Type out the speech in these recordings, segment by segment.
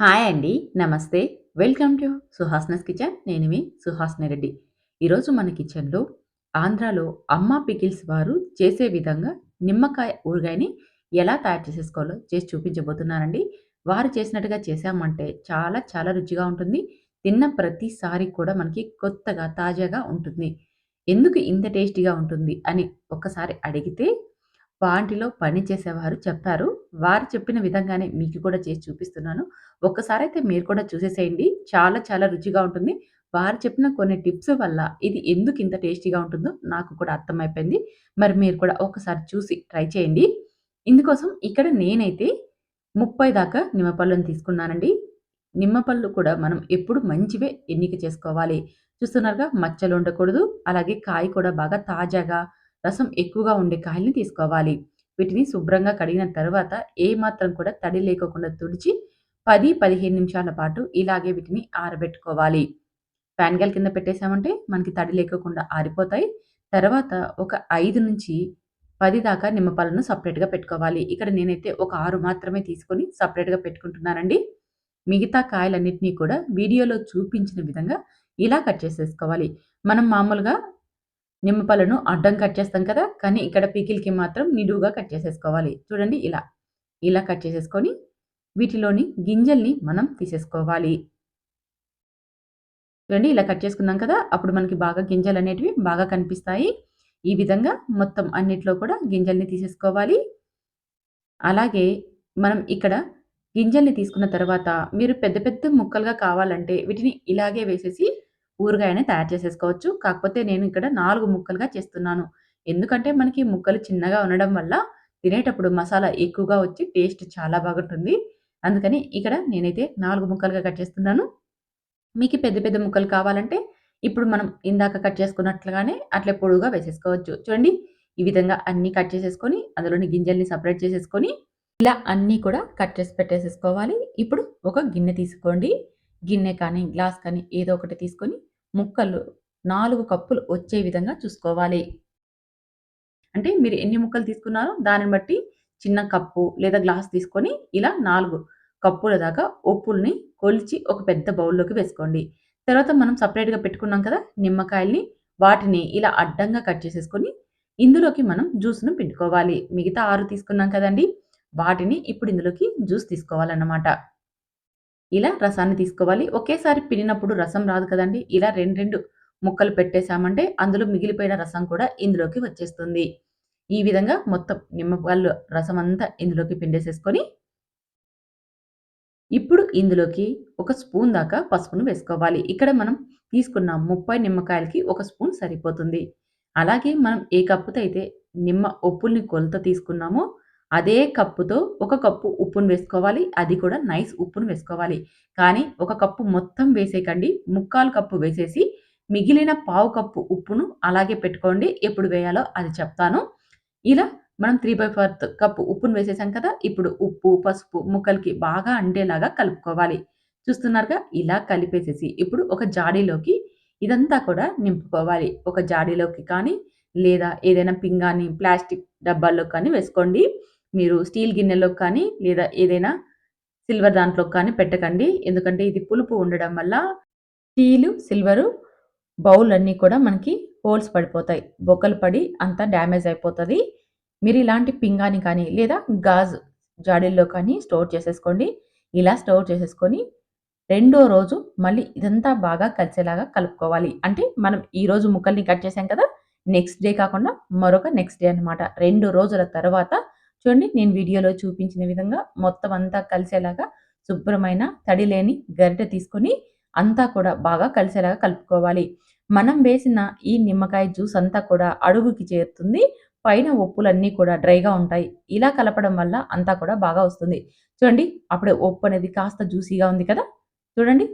Hi అండి. నమస్తే. Welcome to Suhasini's kitchen. నేను మీ సుహాస్ని రెడ్డి. ఈరోజు మన కిచెన్‌లో ఆంధ్రాలో అమ్మ పికిల్స్ వారు చేసే విధంగా నిమ్మకాయ ఊరగాయని ఎలా తయారు చేసేసుకోవాలో చేసి చూపించబోతున్నానండి. వారు చేసినట్టుగా చేశామంటే చాలా చాలా రుచిగా ఉంటుంది. తిన్న ప్రతిసారి కూడా మనకి కొత్తగా, తాజాగా ఉంటుంది. ఎందుకు ఇంత టేస్టీగా ఉంటుంది అని ఒక్కసారి అడిగితే వాటిలో పని చేసేవారు చెప్పారు. వారు చెప్పిన విధంగానే మీకు కూడా చేసి చూపిస్తున్నాను. ఒక్కసారైతే మీరు కూడా చూసేసేయండి. చాలా చాలా రుచిగా ఉంటుంది. వారు చెప్పిన కొన్ని టిప్స్ వల్ల ఇది ఎందుకు ఇంత టేస్టీగా ఉంటుందో నాకు కూడా అర్థమైపోయింది. మరి మీరు కూడా ఒక్కసారి చూసి ట్రై చేయండి. ఇందుకోసం ఇక్కడ నేనైతే 30 దాకా నిమ్మపళ్ళను తీసుకున్నానండి. నిమ్మపళ్ళు కూడా మనం ఎప్పుడు మంచివే ఎన్నిక చేసుకోవాలి. చూస్తున్నారుగా మచ్చలు ఉండకూడదు. అలాగే కాయ కూడా బాగా తాజాగా రసం ఎక్కువగా ఉండే కాయల్ని తీసుకోవాలి. వీటిని శుభ్రంగా కడిగిన తర్వాత ఏమాత్రం కూడా తడి లేకోకుండా తుడిచి 10, 15 నిమిషాల పాటు ఇలాగే వీటిని ఆరబెట్టుకోవాలి. ఫ్యాన్ గాలి కింద పెట్టేసామంటే మనకి తడి లేకోకుండా ఆరిపోతాయి. తర్వాత ఒక 5-10 దాకా నిమ్మపాలను సెపరేట్‌గా పెట్టుకోవాలి. ఇక్కడ నేనైతే ఒక 6 మాత్రమే తీసుకొని సెపరేట్‌గా పెట్టుకుంటున్నానండి. మిగతా కాయలన్నిటిని కూడా వీడియోలో చూపించిన విధంగా ఇలా కట్ చేసేసుకోవాలి. మనం మామూలుగా నిమ్మపళ్ళను అడ్డం కట్ చేస్తాం కదా! కానీ ఇక్కడ పికిల్‌కి మాత్రం నిలువుగా కట్ చేసేసుకోవాలి. చూడండి ఇలా. ఇలా కట్ చేసేసుకొని వీటిలోని గింజల్ని మనం తీసేసుకోవాలి. చూడండి ఇలా కట్ చేసుకున్నాం కదా! అప్పుడు మనకి బాగా గింజలనేటివి బాగా కనిపిస్తాయి. ఈ విధంగా మొత్తం అన్నిట్లో కూడా గింజల్ని తీసేసుకోవాలి. అలాగే మనం ఇక్కడ గింజల్ని తీసుకున్న తర్వాత మీరు పెద్ద పెద్ద ముక్కలుగా కావాలంటే వీటిని ఇలాగే వేసేసి ఊరగాయని తయారు చేసేసుకోవచ్చు. కాకపోతే నేను ఇక్కడ 4 ముక్కలుగా చేస్తున్నాను. ఎందుకంటే మనకి ముక్కలు చిన్నగా ఉండడం వల్ల తినేటప్పుడు మసాలా ఎక్కువగా వచ్చి టేస్ట్ చాలా బాగుంటుంది. అందుకని ఇక్కడ నేనైతే 4 ముక్కలుగా కట్ చేస్తున్నాను. మీకు పెద్ద పెద్ద ముక్కలు కావాలంటే ఇప్పుడు మనం ఇందాక కట్ చేసుకున్నట్లుగానే అట్లే పొడువుగా వేసేసుకోవచ్చు. చూడండి ఈ విధంగా అన్నీ కట్ చేసేసుకొని అందులోని గింజల్ని సెపరేట్ చేసేసుకొని ఇలా అన్నీ కూడా కట్ చేసి పెట్టేసేసుకోవాలి. ఇప్పుడు ఒక గిన్నె తీసుకోండి. గిన్నె కానీ, గ్లాస్ కానీ ఏదో ఒకటి తీసుకొని ముక్కలు 4 కప్పులు వచ్చే విధంగా చూసుకోవాలి. అంటే మీరు ఎన్ని ముక్కలు తీసుకున్నారో దానిని బట్టి చిన్న కప్పు లేదా గ్లాస్ తీసుకొని ఇలా 4 కప్పుల దాకా ఉప్పుల్ని కొలిచి ఒక పెద్ద బౌల్‌లోకి వేసుకోండి. తర్వాత మనం సెపరేట్‌గా పెట్టుకున్నాం కదా! నిమ్మకాయల్ని వాటిని ఇలా అడ్డంగా కట్ చేసేసుకొని ఇందులోకి మనం జ్యూస్‌ను పిండుకోవాలి. మిగతా 6 తీసుకున్నాం కదండీ! వాటిని ఇప్పుడు ఇందులోకి జ్యూస్ తీసుకోవాలన్నమాట. ఇలా రసాన్ని తీసుకోవాలి. ఒకేసారి పిండినప్పుడు రసం రాదు కదండీ! ఇలా 2 ముక్కలు పెట్టేసామంటే అందులో మిగిలిపోయిన రసం కూడా ఇందులోకి వచ్చేస్తుంది. ఈ విధంగా మొత్తం నిమ్మపళ్ళు రసమంతా ఇందులోకి పిండేసేసుకొని, ఇప్పుడు ఇందులోకి ఒక స్పూన్ దాకా పసుపును వేసుకోవాలి. ఇక్కడ మనం తీసుకున్న 30 నిమ్మకాయలకి ఒక స్పూన్ సరిపోతుంది. అలాగే మనం ఏ కప్పుతో అయితే నిమ్మ ఉప్పుల్ని కొలత తీసుకున్నామో, అదే కప్పుతో ఒక కప్పు ఉప్పును వేసుకోవాలి. అది కూడా నైస్ ఉప్పును వేసుకోవాలి. కానీ ఒక కప్పు మొత్తం వేసేయకండి. ముక్కాలు కప్పు వేసేసి, మిగిలిన పావు కప్పు ఉప్పును అలాగే పెట్టుకోండి. ఎప్పుడు వేయాలో అది చెప్తాను. ఇలా మనం 3/4 కప్పు ఉప్పును వేసేసాం కదా! ఇప్పుడు ఉప్పు, పసుపు ముక్కలకి బాగా అంటేలాగా కలుపుకోవాలి. చూస్తున్నారుగా? ఇలా కలిపేసేసి ఇప్పుడు ఒక జాడీలోకి ఇదంతా కూడా నింపుకోవాలి. ఒక జాడీలోకి కానీ, లేదా ఏదైనా పింగాణి, ప్లాస్టిక్ డబ్బాల్లో కానీ వేసుకోండి. మీరు స్టీల్ గిన్నెలోకి కానీ, లేదా ఏదైనా సిల్వర్ దాంట్లోకి కానీ పెట్టకండి. ఎందుకంటే ఇది పులుపు ఉండడం వల్ల స్టీలు, సిల్వరు బౌలన్నీ కూడా మనకి హోల్స్ పడిపోతాయి. బొక్కలు పడి అంతా డ్యామేజ్ అయిపోతది. మీరిలాంటి పింగాణి కానీ, లేదా గాజు జాడీల్లో కానీ స్టోర్ చేసేసుకోండి. ఇలా స్టోర్ చేసేసుకొని, రెండో రోజు మళ్ళీ ఇదంతా బాగా కలిసేలాగా కలుపుకోవాలి. అంటే మనం ఈరోజు ముక్కల్ని కట్ చేసాం కదా! నెక్స్ట్ డే కాకుండా మరొక నెక్స్ట్ డే అనమాట. 2 రోజుల తర్వాత చూడండి నేను వీడియోలో చూపించిన విధంగా మొత్తం అంతా కలిసేలాగా శుభ్రమైన తడి లేని గరిటె తీసుకొని అంతా కూడా బాగా కలిసేలాగా కలుపుకోవాలి. మనం వేసిన ఈ నిమ్మకాయ జ్యూస్ అంతా కూడా అడుగుకి చేరుతుంది. పైన ఉప్పులన్నీ కూడా డ్రైగా ఉంటాయి. ఇలా కలపడం వల్ల అంతా కూడా బాగా వస్తుంది. చూడండి అప్పుడే ఉప్పు అనేది కాస్త జ్యూసీగా ఉంది కదా! చూడండి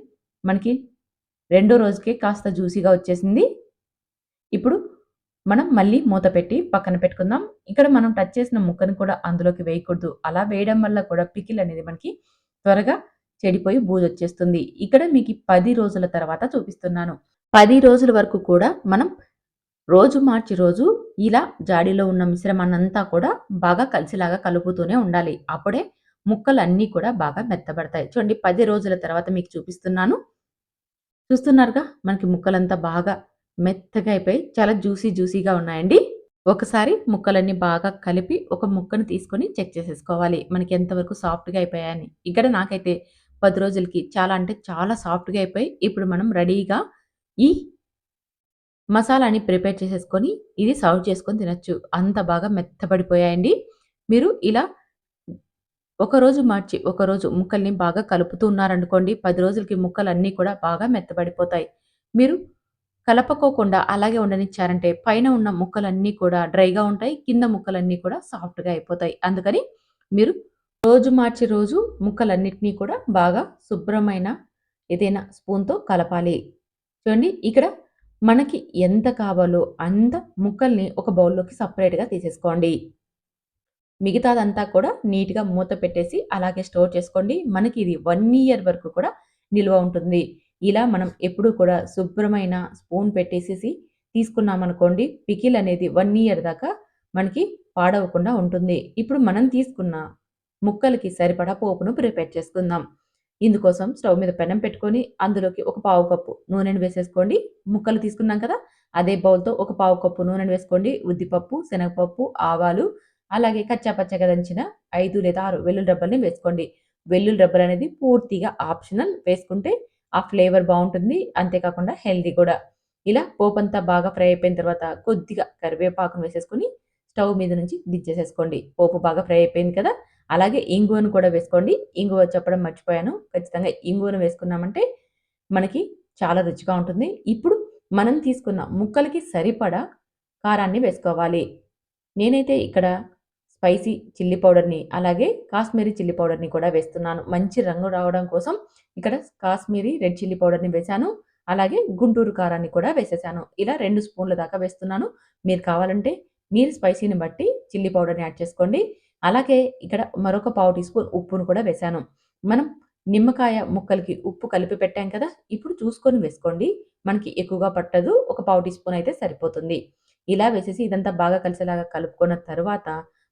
మనకి రెండో రోజుకే కాస్త జ్యూసీగా వచ్చేసింది. ఇప్పుడు మనం మళ్ళీ మూత పెట్టి పక్కన పెట్టుకుందాం. ఇక్కడ మనం టచ్ చేసిన ముక్కను కూడా అందులోకి వేయకూడదు. అలా వేయడం వల్ల కూడా పికిల్ అనేది మనకి త్వరగా చెడిపోయి బూజొచ్చేస్తుంది. ఇక్కడ మీకి 10 రోజుల తర్వాత చూపిస్తున్నాను. 10 రోజుల వరకు కూడా మనం రోజు మార్చి రోజు ఇలా జాడీలో ఉన్న మిశ్రమాన్నంతా కూడా బాగా కలిసేలాగా కలుపుతూనే ఉండాలి. అప్పుడే ముక్కలన్నీ కూడా బాగా మెత్తబడతాయి. చూడండి 10 రోజుల తర్వాత మీకు చూపిస్తున్నాను. చూస్తున్నారుగా మనకి ముక్కలంతా బాగా మెత్తగా అయిపోయి చాలా జ్యూసీగా ఉన్నాయండి. ఒకసారి ముక్కలన్నీ బాగా కలిపి ఒక ముక్కను తీసుకొని చెక్ చేసేసుకోవాలి. మనకి ఎంతవరకు సాఫ్ట్‌గా అయిపోయాయని. ఇక్కడ నాకైతే 10 రోజులకి చాలా అంటే చాలా సాఫ్ట్‌గా అయిపోయి ఇప్పుడు మనం రెడీగా ఈ మసాలాని ప్రిపేర్ చేసేసుకొని ఇది సర్వ్ చేసుకొని తినొచ్చు. అంత బాగా మెత్తబడిపోయాయండి. మీరు ఇలా ఒకరోజు మార్చి, ఒకరోజు ముక్కల్ని బాగా కలుపుతూ ఉన్నారనుకోండి, 10 రోజులకి ముక్కలన్నీ కూడా బాగా మెత్తబడిపోతాయి. మీరు కలపకోకుండా అలాగే ఉండనిచ్చారంటే, పైన ఉన్న ముక్కలన్నీ కూడా డ్రైగా ఉంటాయి. కింద ముక్కలన్నీ కూడా సాఫ్ట్‌గా అయిపోతాయి. అందుకని మీరు రోజు మార్చి రోజు ముక్కలన్నిటిని కూడా బాగా శుభ్రమైన ఏదైనా స్పూన్‌తో కలపాలి. చూడండి ఇక్కడ మనకి ఎంత కావాలో అంత ముక్కల్ని ఒక బౌల్‌లోకి సెపరేట్‌గా తీసేసుకోండి. మిగతాదంతా కూడా నీట్‌గా మూత పెట్టేసి అలాగే స్టోర్ చేసుకోండి. మనకి ఇది 1 ఇయర్ వరకు కూడా నిల్వ ఉంటుంది. ఇలా మనం ఎప్పుడూ కూడా శుభ్రమైన స్పూన్ పెట్టేసేసి తీసుకున్నామనుకోండి, పికిల్ అనేది 1 ఇయర్ దాకా మనకి పాడవకుండా ఉంటుంది. ఇప్పుడు మనం తీసుకున్న ముక్కలకి సరిపడా పోపును ప్రిపేర్ చేసుకుందాం. ఇందుకోసం స్టవ్ మీద పెనం పెట్టుకొని అందులోకి ఒక పావు కప్పు నూనెను వేసేసుకోండి. ముక్కలు తీసుకున్నాం కదా! అదే బౌల్‌తో ఒక పావు కప్పు నూనెను వేసుకోండి. ఉద్దిపప్పు, శనగపప్పు, ఆవాలు అలాగే కచ్చా పచ్చగా దంచిన 5 లేదా 6 వెల్లుల్లి రెబ్బల్ని వేసుకోండి. వెల్లుల్లి రెబ్బలనేది పూర్తిగా ఆప్షనల్. వేసుకుంటే ఆ ఫ్లేవర్ బావుంటుంది. అంతేకాకుండా హెల్తీ కూడా. ఇలా పోపంతా బాగా ఫ్రై అయిపోయిన తర్వాత కొద్దిగా కరివేపాకును వేసేసుకొని స్టవ్ మీద నుంచి దించేసేసుకోండి. పోపు బాగా ఫ్రై అయిపోయింది కదా! అలాగే ఇంగువను కూడా వేసుకోండి. ఇంగువ చెప్పడం మర్చిపోయాను. ఖచ్చితంగా ఇంగువను వేసుకున్నామంటే మనకి చాలా రుచిగా ఉంటుంది. ఇప్పుడు మనం తీసుకున్న ముక్కలకి సరిపడా కారాన్ని వేసుకోవాలి. నేనైతే ఇక్కడ స్పైసీ చిల్లీ పౌడర్‌ని, అలాగే కాశ్మీరీ చిల్లీ పౌడర్‌ని కూడా వేస్తున్నాను. మంచి రంగు రావడం కోసం ఇక్కడ కాశ్మీరీ రెడ్ చిల్లీ పౌడర్‌ని వేశాను. అలాగే గుంటూరు కారాన్ని కూడా వేసేసాను. ఇలా 2 స్పూన్ల దాకా వేస్తున్నాను. మీరు కావాలంటే మీరు స్పైసీని బట్టి చిల్లీ పౌడర్‌ని యాడ్ చేసుకోండి. అలాగే ఇక్కడ మరొక పావు టీ స్పూన్ ఉప్పును కూడా వేశాను. మనం నిమ్మకాయ ముక్కలకి ఉప్పు కలిపి పెట్టాం కదా! ఇప్పుడు చూసుకొని వేసుకోండి. మనకి ఎక్కువగా పట్టదు. ఒక పావు టీ స్పూన్ అయితే సరిపోతుంది. ఇలా వేసేసి ఇదంతా బాగా కలిసేలాగా కలుపుకున్న తరువాత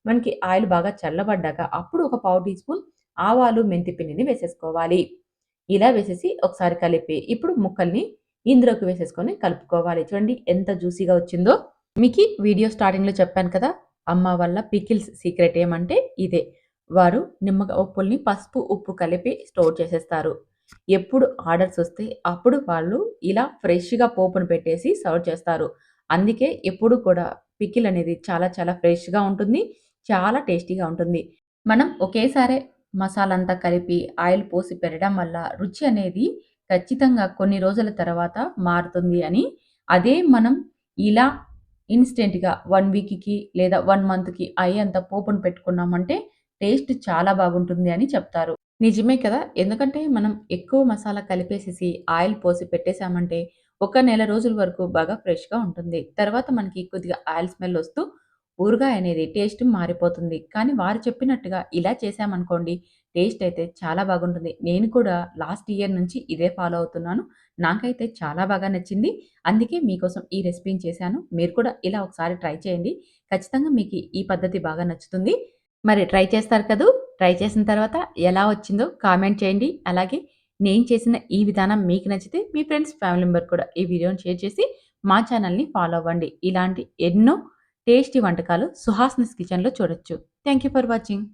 మనకి ఆయిల్ బాగా చల్లబడ్డాక అప్పుడు ఒక పావు టీ స్పూన్ ఆవాలు, మెంతి పిండిని వేసేసుకోవాలి. ఇలా వేసేసి ఒకసారి కలిపి ఇప్పుడు ముక్కల్ని ఇందులోకి వేసేసుకొని కలుపుకోవాలి. చూడండి ఎంత జ్యూసీగా వచ్చిందో. మీకి వీడియో స్టార్టింగ్‌లో చెప్పాను కదా! అమ్మ వాళ్ళ పికిల్స్ సీక్రెట్ ఏమంటే ఇదే. వారు ఉప్పుల్ని పసుపు, ఉప్పు కలిపి స్టోర్ చేసేస్తారు. ఎప్పుడు ఆర్డర్స్ వస్తే అప్పుడు వాళ్ళు ఇలా ఫ్రెష్‌గా పోపును పెట్టేసి సర్వ్ చేస్తారు. అందుకే ఎప్పుడు కూడా పికిల్ అనేది చాలా చాలా ఫ్రెష్‌గా ఉంటుంది. చాలా టేస్టీగా ఉంటుంది. మనం ఒకేసారే మసాలా అంతా కలిపి ఆయిల్ పోసి పెట్టడం వల్ల రుచి అనేది ఖచ్చితంగా కొన్ని రోజుల తర్వాత మారుతుంది అని, అదే మనం ఇలా ఇన్‌స్టెంట్‌గా 1 వీక్‌కి లేదా 1 మంత్‌కి అయ్యేంత పోపును పెట్టుకున్నామంటే టేస్ట్ చాలా బాగుంటుంది అని చెప్తారు. నిజమే కదా! ఎందుకంటే మనం ఎక్కువ మసాలా కలిపేసేసి ఆయిల్ పోసి పెట్టేసామంటే ఒక నెల రోజుల వరకు బాగా ఫ్రెష్‌గా ఉంటుంది. తర్వాత మనకి కొద్దిగా ఆయిల్ స్మెల్ వస్తూ ఊరగాయ అనేది టేస్ట్ మారిపోతుంది. కానీ వారు చెప్పినట్టుగా ఇలా చేశామనుకోండి టేస్ట్ అయితే చాలా బాగుంటుంది. నేను కూడా లాస్ట్ ఇయర్ నుంచి ఇదే ఫాలో అవుతున్నాను. నాకైతే చాలా బాగా నచ్చింది. అందుకే మీకోసం ఈ రెసిపీని చేశాను. మీరు కూడా ఇలా ఒకసారి ట్రై చేయండి. ఖచ్చితంగా మీకు ఈ పద్ధతి బాగా నచ్చుతుంది. మరి ట్రై చేస్తారు కదూ! ట్రై చేసిన తర్వాత ఎలా వచ్చిందో కామెంట్ చేయండి. అలాగే నేను చేసిన ఈ విధానం మీకు నచ్చితే మీ ఫ్రెండ్స్, ఫ్యామిలీ మెంబర్ కూడా ఈ వీడియోని షేర్ చేసి మా ఛానల్‌ని ఫాలో అవ్వండి. ఇలాంటి ఎన్నో టేస్టీ వంటకాలు సుహాసినీస్ కిచెన్‌లో చూడొచ్చు. Thank you for watching.